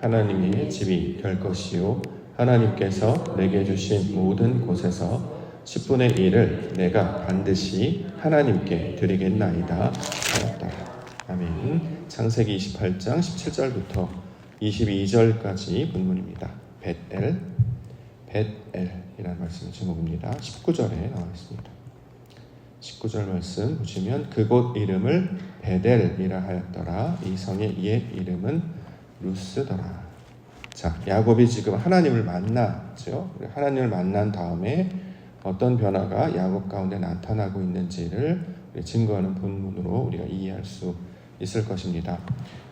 하나님의 집이 될 것이요 하나님께서 내게 주신 모든 곳에서 10분의 1을 내가 반드시 하나님께 드리겠나이다 하였다. 아멘. 창세기 28장 17절부터 22절까지 본문입니다. 벳엘이라는 말씀의 제목입니다. 19절에 나와 있습니다. 19절 말씀 보시면 그곳 이름을 베델이라 하였더라. 이 성의 옛 이름은 루스더라. 자, 야곱이 지금 하나님을 만났죠. 하나님을 만난 다음에 어떤 변화가 야곱 가운데 나타나고 있는지를 증거하는 본문으로 우리가 이해할 수 있을 것입니다.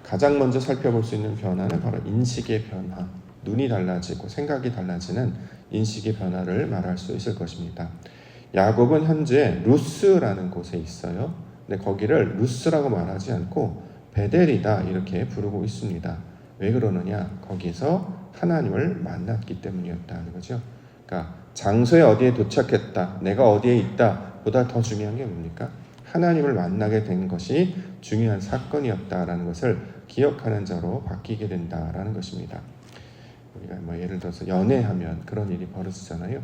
가장 먼저 살펴볼 수 있는 변화는 바로 인식의 변화, 눈이 달라지고 생각이 달라지는 인식의 변화를 말할 수 있을 것입니다. 야곱은 현재 루스라는 곳에 있어요. 근데 거기를 루스라고 말하지 않고 베델이다 이렇게 부르고 있습니다. 왜 그러느냐? 거기서 하나님을 만났기 때문이었다는 거죠. 그러니까 장소에 어디에 도착했다, 내가 어디에 있다 보다 더 중요한 게 뭡니까? 하나님을 만나게 된 것이 중요한 사건이었다라는 것을 기억하는 자로 바뀌게 된다라는 것입니다. 우리가 예를 들어서 연애하면 그런 일이 벌어지잖아요.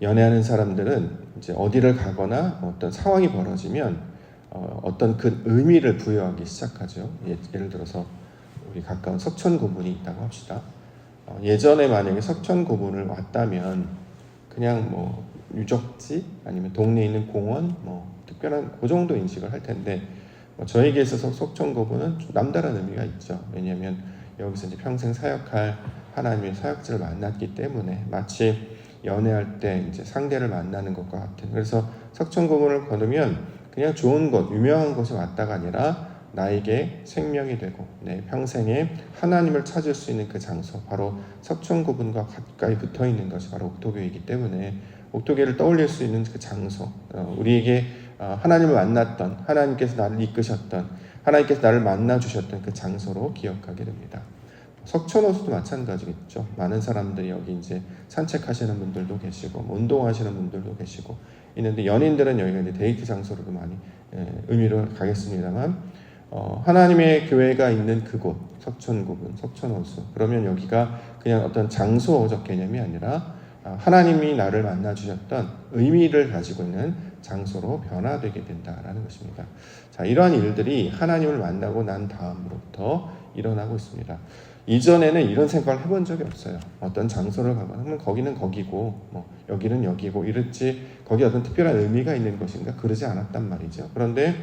연애하는 사람들은 이제 어디를 가거나 어떤 상황이 벌어지면 어떤 그 의미를 부여하기 시작하죠. 예를 들어서 우리 가까운 석천 고분이 있다고 합시다. 예전에 만약에 석천 고분을 왔다면 그냥 뭐 유적지 아니면 동네에 있는 공원 특별한 그 정도 인식을 할 텐데 저에게 있어서 석천 고분은 좀 남다른 의미가 있죠. 왜냐하면 여기서 이제 평생 사역할 하나님의 사역자를 만났기 때문에 마치 연애할 때 이제 상대를 만나는 것과 같은. 그래서 석천고분을 거두면 그냥 좋은 곳, 유명한 곳에 왔다가 아니라 나에게 생명이 되고 내 평생에 하나님을 찾을 수 있는 그 장소, 바로 석천고분과 가까이 붙어 있는 것이 바로 옥토교이기 때문에 옥토교를 떠올릴 수 있는 그 장소, 우리에게 하나님을 만났던, 하나님께서 나를 이끄셨던, 하나님께서 나를 만나 주셨던 그 장소로 기억하게 됩니다. 석촌호수도 마찬가지겠죠. 많은 사람들이 여기 이제 산책하시는 분들도 계시고 운동하시는 분들도 계시고 있는데 연인들은 여기가 이제 데이트 장소로도 많이 의미를 가겠습니다만 하나님의 교회가 있는 그곳 석촌고분, 석촌호수, 그러면 여기가 그냥 어떤 장소적 개념이 아니라 하나님이 나를 만나 주셨던 의미를 가지고 있는 장소로 변화되게 된다라는 것입니다. 자, 이러한 일들이 하나님을 만나고 난 다음으로부터 일어나고 있습니다. 이전에는 이런 생각을 해본 적이 없어요. 어떤 장소를 가거나 하면 거기는 거기고 여기는 여기고 이랬지 거기에 어떤 특별한 의미가 있는 것인가 그러지 않았단 말이죠. 그런데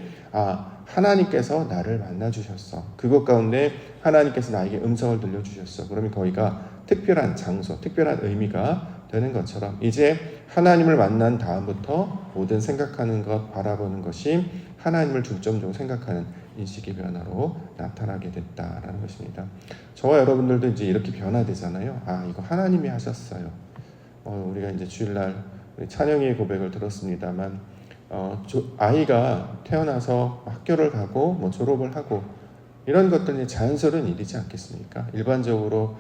하나님께서 나를 만나 주셨어. 그것 가운데 하나님께서 나에게 음성을 들려주셨어. 그러면 거기가 특별한 장소, 특별한 의미가 되는 것처럼 이제 하나님을 만난 다음부터 모든 생각하는 것, 바라보는 것이 하나님을 중점적으로 생각하는 인식의 변화로 나타나게 됐다라는 것입니다. 저와 여러분들도 이제 이렇게 변화되잖아요. 이거 하나님이 하셨어요. 우리가 이제 주일날 우리 찬영이의 고백을 들었습니다만 아이가 태어나서 학교를 가고 졸업을 하고 이런 것들이 자연스러운 일이지 않겠습니까? 일반적으로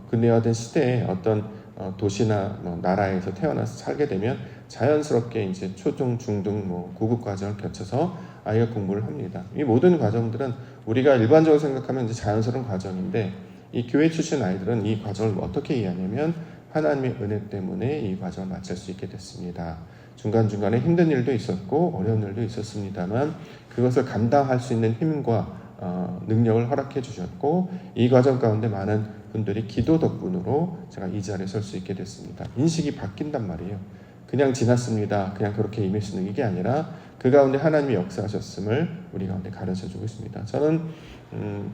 근대화된 시대에 어떤 도시나 나라에서 태어나서 살게 되면 자연스럽게 이제 초중, 중등, 고급 과정을 거쳐서 아이가 공부를 합니다. 이 모든 과정들은 우리가 일반적으로 생각하면 이제 자연스러운 과정인데 이 교회 출신 아이들은 이 과정을 어떻게 이해하냐면 하나님의 은혜 때문에 이 과정을 마칠 수 있게 됐습니다. 중간중간에 힘든 일도 있었고 어려운 일도 있었습니다만 그것을 감당할 수 있는 힘과 능력을 허락해 주셨고 이 과정 가운데 많은 분들이 기도 덕분으로 제가 이 자리에 설 수 있게 됐습니다. 인식이 바뀐단 말이에요. 그냥 지났습니다. 그냥 그렇게 임했으는 이게 아니라 그 가운데 하나님이 역사하셨음을 우리 가운데 가르쳐주고 있습니다. 저는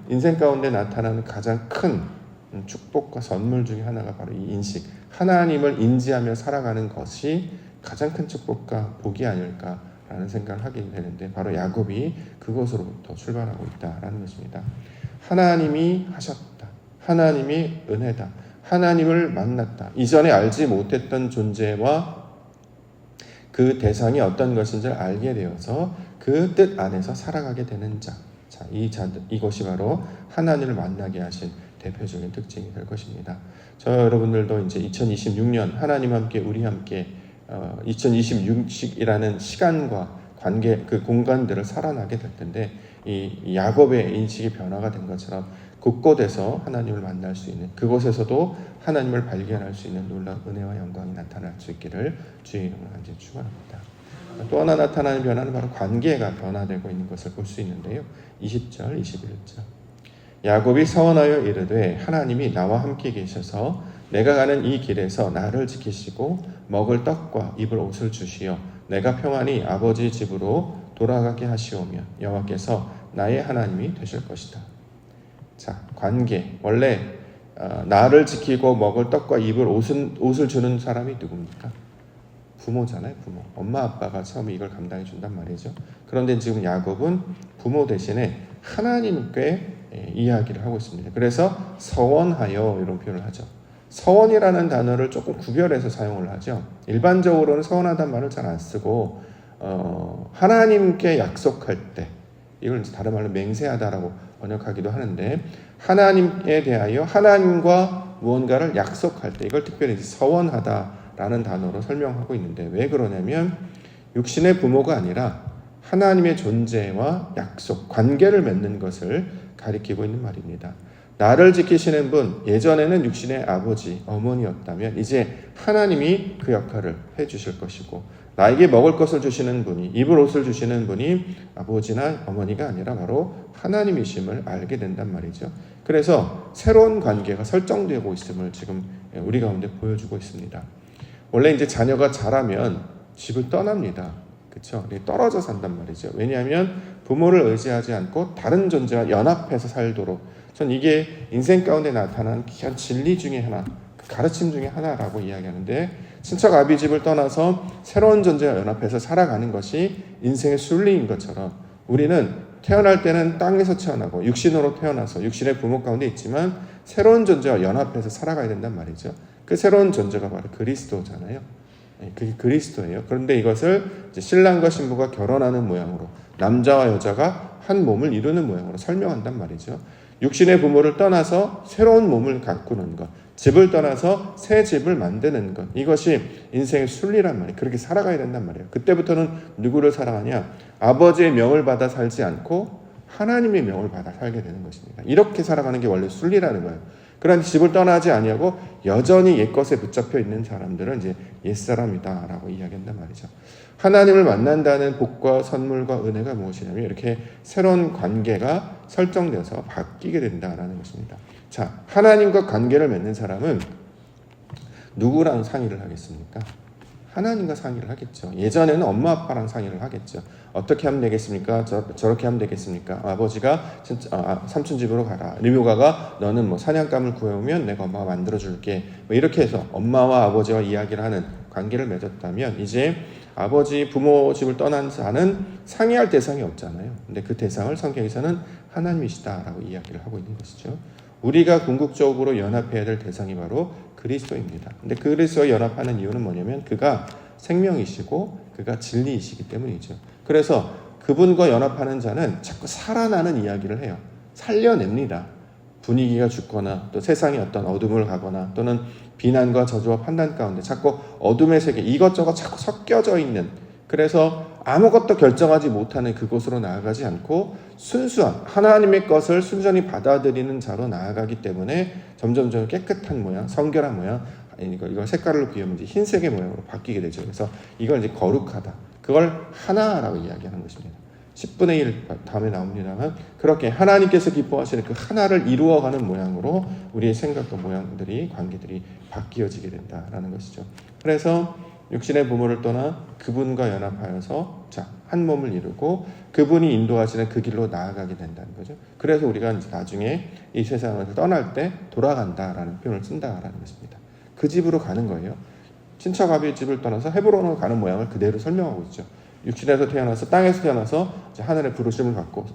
인생 가운데 나타나는 가장 큰 축복과 선물 중에 하나가 바로 이 인식, 하나님을 인지하며 살아가는 것이 가장 큰 축복과 복이 아닐까라는 생각을 하게 되는데 바로 야곱이 그것으로부터 출발하고 있다라는 것입니다. 하나님이 하셨다. 하나님이 은혜다. 하나님을 만났다. 이전에 알지 못했던 존재와 그 대상이 어떤 것인지를 알게 되어서 그 뜻 안에서 살아가게 되는 자. 자, 이것이 바로 하나님을 만나게 하신 대표적인 특징이 될 것입니다. 저 여러분들도 이제 2026년 하나님 함께 우리 함께 2026이라는 시간과 관계 그 공간들을 살아나게 될 텐데 이 야곱의 인식이 변화가 된 것처럼 곳곳에서 하나님을 만날 수 있는, 그곳에서도 하나님을 발견할 수 있는 놀라운 은혜와 영광이 나타날 수 있기를 주의 이름으로 간절히 축원합니다. 또 하나 나타나는 변화는 바로 관계가 변화되고 있는 것을 볼 수 있는데요. 20절, 21절. 야곱이 서원하여 이르되 하나님이 나와 함께 계셔서 내가 가는 이 길에서 나를 지키시고 먹을 떡과 입을 옷을 주시어 내가 평안히 아버지 집으로 돌아가게 하시오며 여호와께서 나의 하나님이 되실 것이다. 자, 관계. 원래 나를 지키고 먹을 떡과 입을 옷을 주는 사람이 누굽니까? 부모잖아요. 부모. 엄마 아빠가 처음에 이걸 감당해 준단 말이죠. 그런데 지금 야곱은 부모 대신에 하나님께 이야기를 하고 있습니다. 그래서 서원하여 이런 표현을 하죠. 서원이라는 단어를 조금 구별해서 사용을 하죠. 일반적으로는 서원하다는 말을 잘 안 쓰고 하나님께 약속할 때, 이걸 다른 말로 맹세하다라고 번역하기도 하는데, 하나님에 대하여 하나님과 무언가를 약속할 때, 이걸 특별히 서원하다라는 단어로 설명하고 있는데, 왜 그러냐면 육신의 부모가 아니라 하나님의 존재와 약속, 관계를 맺는 것을 가리키고 있는 말입니다. 나를 지키시는 분, 예전에는 육신의 아버지, 어머니였다면 이제 하나님이 그 역할을 해주실 것이고, 나에게 먹을 것을 주시는 분이, 입을 옷을 주시는 분이 아버지나 어머니가 아니라 바로 하나님이심을 알게 된단 말이죠. 그래서 새로운 관계가 설정되고 있음을 지금 우리 가운데 보여주고 있습니다. 원래 이제 자녀가 자라면 집을 떠납니다. 그렇죠? 떨어져 산단 말이죠. 왜냐하면 부모를 의지하지 않고 다른 존재와 연합해서 살도록, 전 이게 인생 가운데 나타난 귀한 진리 중에 하나, 가르침 중에 하나라고 이야기하는데, 친척 아비집을 떠나서 새로운 존재와 연합해서 살아가는 것이 인생의 순리인 것처럼 우리는 태어날 때는 땅에서 태어나고 육신으로 태어나서 육신의 부모 가운데 있지만 새로운 존재와 연합해서 살아가야 된단 말이죠. 그 새로운 존재가 바로 그리스도잖아요. 그게 그리스도예요. 그런데 이것을 이제 신랑과 신부가 결혼하는 모양으로, 남자와 여자가 한 몸을 이루는 모양으로 설명한단 말이죠. 육신의 부모를 떠나서 새로운 몸을 가꾸는 것, 집을 떠나서 새 집을 만드는 것, 이것이 인생의 순리란 말이에요. 그렇게 살아가야 된단 말이에요. 그때부터는 누구를 사랑하냐? 아버지의 명을 받아 살지 않고 하나님의 명을 받아 살게 되는 것입니다. 이렇게 살아가는 게 원래 순리라는 거예요. 그런데 집을 떠나지 아니하고 여전히 옛것에 붙잡혀 있는 사람들은 이제 옛사람이다라고 이야기한단 말이죠. 하나님을 만난다는 복과 선물과 은혜가 무엇이냐면 이렇게 새로운 관계가 설정돼서 바뀌게 된다라는 것입니다. 자, 하나님과 관계를 맺는 사람은 누구랑 상의를 하겠습니까? 하나님과 상의를 하겠죠. 예전에는 엄마 아빠랑 상의를 하겠죠. 어떻게 하면 되겠습니까? 저렇게 하면 되겠습니까? 아버지가 삼촌 집으로 가라. 리묘가가 너는 뭐 사냥감을 구해오면 내가 엄마가 만들어줄게. 뭐 이렇게 해서 엄마와 아버지와 이야기를 하는 관계를 맺었다면, 이제 아버지 부모 집을 떠난 자는 상의할 대상이 없잖아요. 근데 그 대상을 성경에서는 하나님이시다라고 이야기를 하고 있는 것이죠. 우리가 궁극적으로 연합해야 될 대상이 바로 그리스도입니다. 근데 그리스도와 연합하는 이유는 뭐냐면 그가 생명이시고 그가 진리이시기 때문이죠. 그래서 그분과 연합하는 자는 자꾸 살아나는 이야기를 해요. 살려냅니다. 분위기가 죽거나 또 세상에 어떤 어둠을 가거나 또는 비난과 저주와 판단 가운데 자꾸 어둠의 세계, 이것저것 자꾸 섞여져 있는, 그래서 아무것도 결정하지 못하는 그곳으로 나아가지 않고 순수한 하나님의 것을 순전히 받아들이는 자로 나아가기 때문에 점점 깨끗한 모양, 성결한 모양, 이걸 색깔로 비우면 이제 흰색의 모양으로 바뀌게 되죠. 그래서 이걸 이제 거룩하다, 그걸 하나라고 이야기하는 것입니다. 10분의 1 다음에 나옵니다만, 그렇게 하나님께서 기뻐하시는 그 하나를 이루어가는 모양으로 우리의 생각과 모양들이, 관계들이 바뀌어지게 된다라는 것이죠. 그래서 육신의 부모를 떠나 그분과 연합하여서 한 몸을 이루고 그분이 인도하시는 그 길로 나아가게 된다는 거죠. 그래서 우리가 이제 나중에 이 세상을 떠날 때 돌아간다라는 표현을 쓴다라는 것입니다. 그 집으로 가는 거예요. 친척 아비의 집을 떠나서 헤브론으로 가는 모양을 그대로 설명하고 있죠. 육신에서 태어나서 땅에서 태어나서 하늘의 부르심을 갖고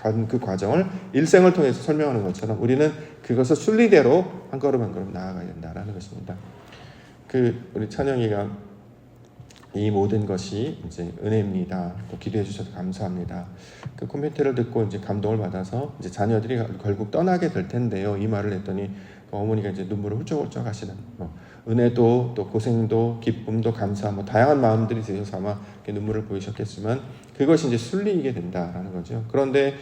간 그 과정을 일생을 통해서 설명하는 것처럼 우리는 그것을 순리대로 한 걸음 한 걸음 나아가야 된다라는 것입니다. 우리 찬영이가 이 모든 것이 이제 은혜입니다. 또 기도해 주셔서 감사합니다. 그 코멘트를 듣고 이제 감동을 받아서 이제 자녀들이 결국 떠나게 될 텐데요. 이 말을 했더니 어머니가 이제 눈물을 훌쩍훌쩍 하시는 은혜도 또 고생도 기쁨도 감사 다양한 마음들이 드셔서 아마 이렇게 눈물을 보이셨겠지만 그것이 이제 순리이게 된다라는 거죠. 그런데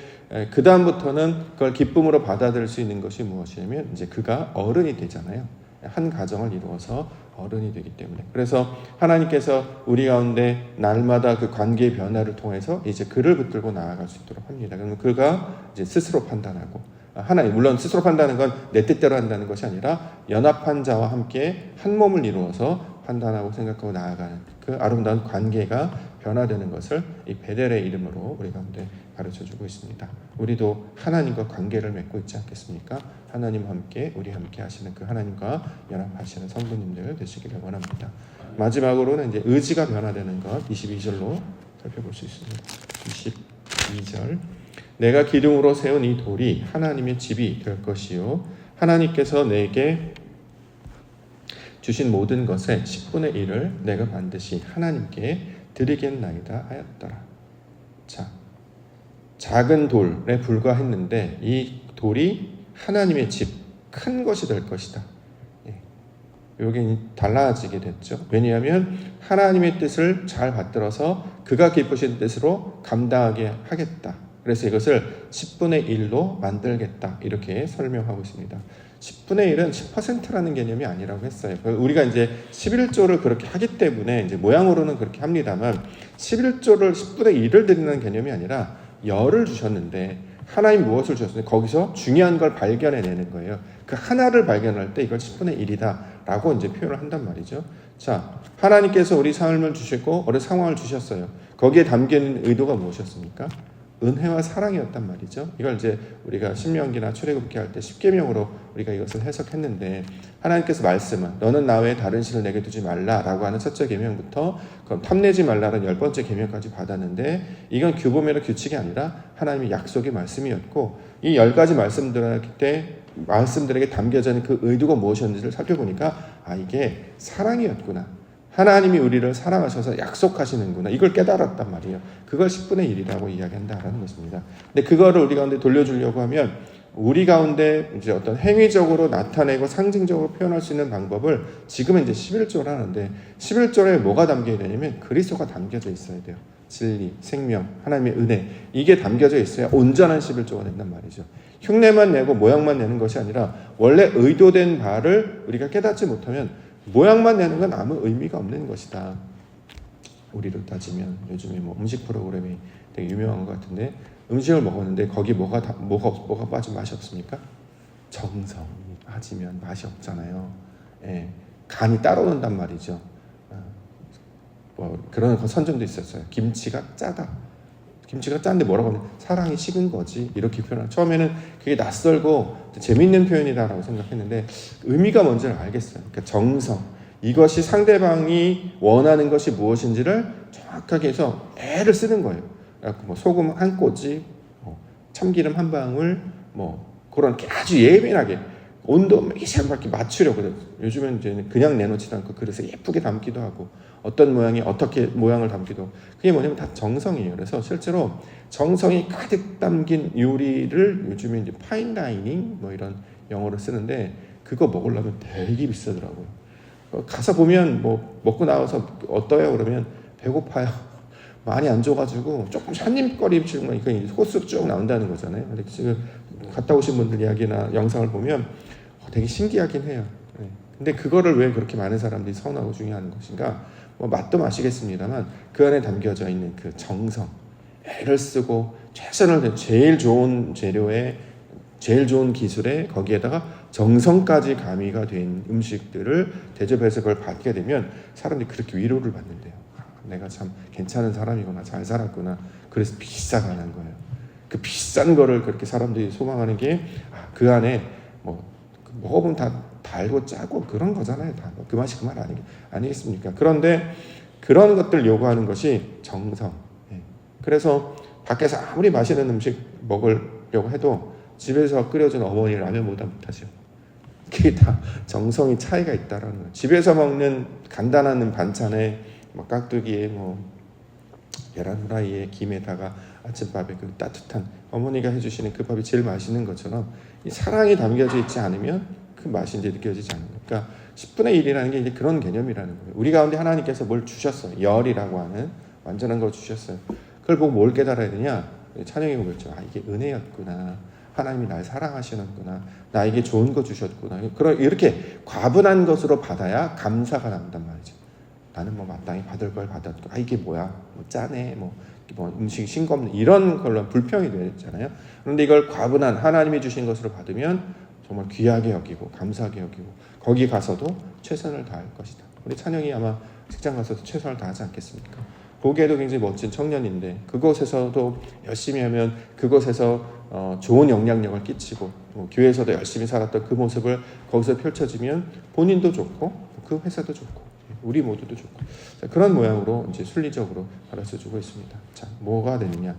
그 다음부터는 그걸 기쁨으로 받아들일 수 있는 것이 무엇이냐면 이제 그가 어른이 되잖아요. 한 가정을 이루어서 어른이 되기 때문에. 그래서 하나님께서 우리 가운데 날마다 그 관계의 변화를 통해서 이제 그를 붙들고 나아갈 수 있도록 합니다. 그러면 그가 이제 스스로 판단하고 하나님, 물론 스스로 판단하는 건 내 뜻대로 한다는 것이 아니라 연합한 자와 함께 한 몸을 이루어서 판단하고 생각하고 나아가는 그 아름다운 관계가 변화되는 것을 이 베델의 이름으로 우리 가운데 가르쳐주고 있습니다. 우리도 하나님과 관계를 맺고 있지 않겠습니까? 하나님과 함께 우리 함께 하시는 그 하나님과 연합하시는 성도님들 되시기를 원합니다. 마지막으로는 이제 의지가 변화되는 것 22절로 살펴볼 수 있습니다. 22절 내가 기둥으로 세운 이 돌이 하나님의 집이 될 것이요 하나님께서 내게 주신 모든 것의 10분의 1을 내가 반드시 하나님께 드리겠나이다 하였더라. 자, 작은 돌에 불과했는데 이 돌이 하나님의 집, 큰 것이 될 것이다. 여기 달라지게 됐죠. 왜냐하면 하나님의 뜻을 잘 받들어서 그가 기쁘신 뜻으로 감당하게 하겠다. 그래서 이것을 10분의 1로 만들겠다. 이렇게 설명하고 있습니다. 10분의 1은 10%라는 개념이 아니라고 했어요. 우리가 이제 11조를 그렇게 하기 때문에 이제 모양으로는 그렇게 합니다만 11조를 10분의 1을 드리는 개념이 아니라 열을 주셨는데 하나님 무엇을 주셨는데 거기서 중요한 걸 발견해내는 거예요. 그 하나를 발견할 때 이걸 10분의 1이다 라고 이제 표현을 한단 말이죠. 자, 하나님께서 우리 삶을 주시고 우리 상황을 주셨어요. 거기에 담긴 의도가 무엇이었습니까? 은혜와 사랑이었단 말이죠. 이걸 이제 우리가 신명기나 출애굽기 할 때 십계명으로 우리가 이것을 해석했는데 하나님께서 말씀은 너는 나 외에 다른 신을 내게 두지 말라라고 하는 첫째 계명부터 그럼 탐내지 말라는 10번째 계명까지 받았는데 이건 규범이나 규칙이 아니라 하나님의 약속의 말씀이었고 이 10가지 말씀들에게 담겨져 있는 그 의도가 무엇이었는지를 살펴보니까 이게 사랑이었구나. 하나님이 우리를 사랑하셔서 약속하시는구나. 이걸 깨달았단 말이에요. 그걸 10분의 1이라고 이야기한다라는 것입니다. 근데 그거를 우리 가운데 돌려주려고 하면 우리 가운데 이제 어떤 행위적으로 나타내고 상징적으로 표현할 수 있는 방법을 지금은 이제 11조를 하는데 11조에 뭐가 담겨야 되냐면 그리스도가 담겨져 있어야 돼요. 진리, 생명, 하나님의 은혜 이게 담겨져 있어야 온전한 11조가 된단 말이죠. 흉내만 내고 모양만 내는 것이 아니라 원래 의도된 바를 우리가 깨닫지 못하면 모양만 내는 건 아무 의미가 없는 것이다. 우리로 따지면 요즘에 음식 프로그램이 되게 유명한 것 같은데 음식을 먹었는데 거기 뭐가 빠진 맛이 없습니까? 정성이 빠지면 맛이 없잖아요. 예, 간이 따라오는단 말이죠. 그런 선전도 있었어요. 김치가 짜다. 김치가 짠데 뭐라고 하냐? 사랑이 식은 거지. 이렇게 표현하는. 처음에는 그게 낯설고 재밌는 표현이다라고 생각했는데 의미가 뭔지를 알겠어요. 그러니까 정성. 이것이 상대방이 원하는 것이 무엇인지를 정확하게 해서 애를 쓰는 거예요. 소금 한 꼬집, 참기름 한 방울, 그런 아주 예민하게 온도 이렇게 맞추려고 그래요. 요즘은 이제 그냥 내놓지도 않고 그래서 예쁘게 담기도 하고 어떤 모양이 어떻게 모양을 담기도 그게 뭐냐면 다 정성이에요. 그래서 실제로 정성이 가득 담긴 요리를 요즘에 이제 파인다이닝 이런 용어를 쓰는데 그거 먹으려면 되게 비싸더라고요. 가서 보면 먹고 나와서 어떠요? 그러면 배고파요. 많이 안 줘가지고 조금 한입거리 주는 거니까 호수 쭉 나온다는 거잖아요. 근데 지금 갔다 오신 분들 이야기나 영상을 보면 되게 신기하긴 해요. 근데 그거를 왜 그렇게 많은 사람들이 선호하고 중요한 것인가? 맛도 마시겠습니다만 그 안에 담겨져 있는 그 정성, 애를 쓰고 최선을 다해 제일 좋은 재료에 제일 좋은 기술에 거기에다가 정성까지 가미가 된 음식들을 대접해서 그걸 받게 되면 사람들이 그렇게 위로를 받는데요. 내가 참 괜찮은 사람이구나, 잘 살았구나. 그래서 비싸가는 거예요. 그 비싼 거를 그렇게 사람들이 소망하는 게 그 안에 먹어보면 다 달고 짜고 그런 거잖아요. 다 그 맛이 그 말 아니겠습니까? 그런데 그런 것들 요구하는 것이 정성. 그래서 밖에서 아무리 맛있는 음식 먹으려고 해도 집에서 끓여준 어머니 라면보다 못하죠. 그게 다 정성이 차이가 있다라는 거예요. 집에서 먹는 간단한 반찬에 깍두기에 계란 후라이에 김에다가 아침밥에 그 따뜻한 어머니가 해주시는 그 밥이 제일 맛있는 것처럼 이 사랑이 담겨져 있지 않으면 큰 맛이 이제 느껴지지 않는 거예요. 그러니까 10분의 1이라는 게 이제 그런 개념이라는 거예요. 우리 가운데 하나님께서 뭘 주셨어요. 열이라고 하는 완전한 걸 주셨어요. 그걸 보고 뭘 깨달아야 되냐? 찬영이가 그랬죠. 아, 이게 은혜였구나. 하나님이 날 사랑하시는구나. 나에게 좋은 거 주셨구나. 이렇게 과분한 것으로 받아야 감사가 나온단 말이죠. 나는 뭐 마땅히 받을 걸 받았고, 아 이게 뭐야? 뭐 짜네. 뭐 음식이 싱겁네. 이런 걸로 불평이 되잖아요. 그런데 이걸 과분한 하나님이 주신 것으로 받으면 정말 귀하게 여기고 감사하게 여기고 거기 가서도 최선을 다할 것이다. 우리 찬영이 아마 직장 가서도 최선을 다하지 않겠습니까? 보기에도 굉장히 멋진 청년인데 그곳에서도 열심히 하면 그곳에서 좋은 영향력을 끼치고 교회에서도 열심히 살았던 그 모습을 거기서 펼쳐지면 본인도 좋고 그 회사도 좋고 우리 모두도 좋고 그런 모양으로 이제 순리적으로 가르쳐주고 있습니다. 자, 뭐가 되느냐?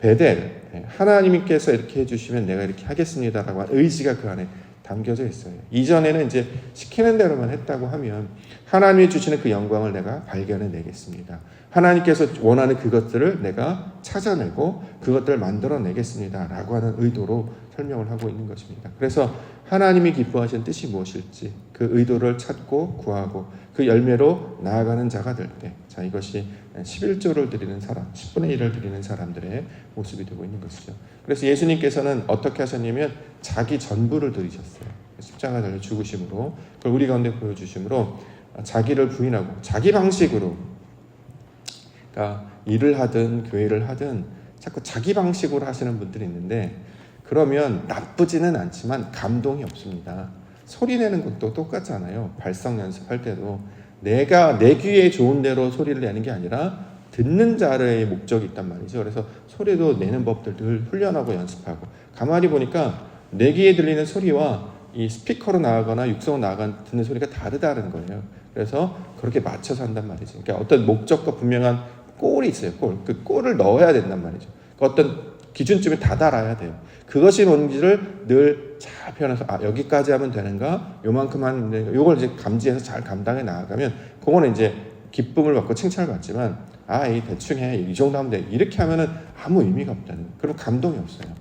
베델, 하나님께서 이렇게 해주시면 내가 이렇게 하겠습니다라고 하는 의지가 그 안에 담겨져 있어요. 이전에는 이제 시키는 대로만 했다고 하면 하나님이 주시는 그 영광을 내가 발견해 내겠습니다. 하나님께서 원하는 그것들을 내가 찾아내고 그것들을 만들어내겠습니다 라고 하는 의도로 설명을 하고 있는 것입니다. 그래서 하나님이 기뻐하시는 뜻이 무엇일지 그 의도를 찾고 구하고 그 열매로 나아가는 자가 될 때, 자, 이것이 11조를 드리는 사람, 10분의 1을 드리는 사람들의 모습이 되고 있는 것이죠. 그래서 예수님께서는 어떻게 하셨냐면 자기 전부를 드리셨어요. 십자가 달려 죽으심으로, 그걸 우리 가운데 보여주심으로 자기를 부인하고 자기 방식으로, 그러니까 일을 하든 교회를 하든 자꾸 자기 방식으로 하시는 분들이 있는데 그러면 나쁘지는 않지만 감동이 없습니다. 소리 내는 것도 똑같잖아요. 발성 연습할 때도 내가 내 귀에 좋은 대로 소리를 내는 게 아니라 듣는 자의 목적이 있단 말이죠. 그래서 소리도 내는 법들 늘 훈련하고 연습하고 가만히 보니까 내 귀에 들리는 소리와 이 스피커로 나가거나 육성으로 나가 듣는 소리가 다르다는 거예요. 그래서 그렇게 맞춰서 한단 말이죠. 그러니까 어떤 목적과 분명한 골이 있어요. 골. 그 골을 넣어야 된단 말이죠. 어떤 기준점에 다다라야 돼요. 그것이 뭔지를 늘 잘 표현해서 여기까지 하면 되는가? 요만큼 하면 되는가? 요걸 이제 감지해서 잘 감당해 나아가면 그거는 이제 기쁨을 받고 칭찬을 받지만 이 대충 해. 이 정도 하면 돼. 이렇게 하면은 아무 의미가 없다는. 그럼 감동이 없어요.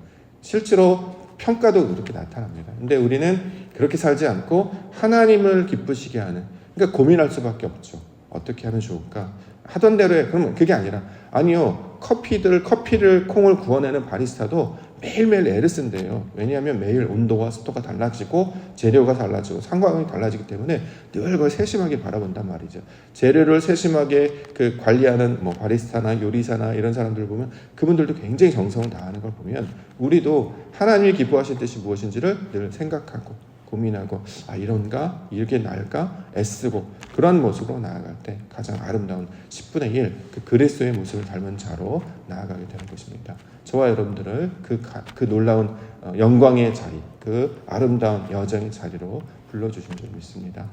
실제로 평가도 그렇게 나타납니다. 근데 우리는 그렇게 살지 않고 하나님을 기쁘시게 하는, 그러니까 고민할 수밖에 없죠. 어떻게 하면 좋을까? 하던 대로 해. 그러면 그게 아니라 아니요. 커피를 콩을 구워내는 바리스타도 매일매일 애를 쓴대요. 왜냐하면 매일 온도와 습도가 달라지고 재료가 달라지고 상황이 달라지기 때문에 늘 그걸 세심하게 바라본단 말이죠. 재료를 세심하게 그 관리하는 바리스타나 요리사나 이런 사람들 보면 그분들도 굉장히 정성을 다하는 걸 보면 우리도 하나님이 기뻐하실 뜻이 무엇인지를 늘 생각하고 고민하고 이런가? 이렇게 날까? 애쓰고 그런 모습으로 나아갈 때 가장 아름다운 10분의 1 그 그리스도의 모습을 닮은 자로 나아가게 되는 것입니다. 저와 여러분들을 그 놀라운 영광의 자리, 그 아름다운 여정의 자리로 불러주신 줄 믿습니다.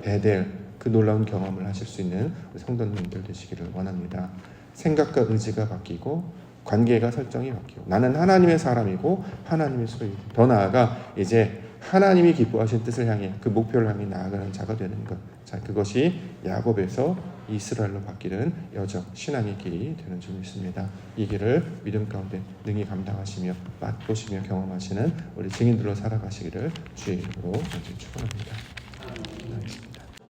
베델, 그 놀라운 경험을 하실 수 있는 성도님들 되시기를 원합니다. 생각과 의지가 바뀌고 관계가 설정이 바뀌고 나는 하나님의 사람이고 하나님의 소유, 더 나아가 이제 하나님이 기뻐하신 뜻을 향해 그 목표를 향해 나아가는 자가 되는 것. 자, 그것이 야곱에서 이스라엘로 바뀌는 여정, 신앙의 길이 되는 줄 믿습니다. 이 길을 믿음 가운데 능히 감당하시며 맛보시며 경험하시는 우리 증인들로 살아가시기를 주의 이름으로 축원합니다.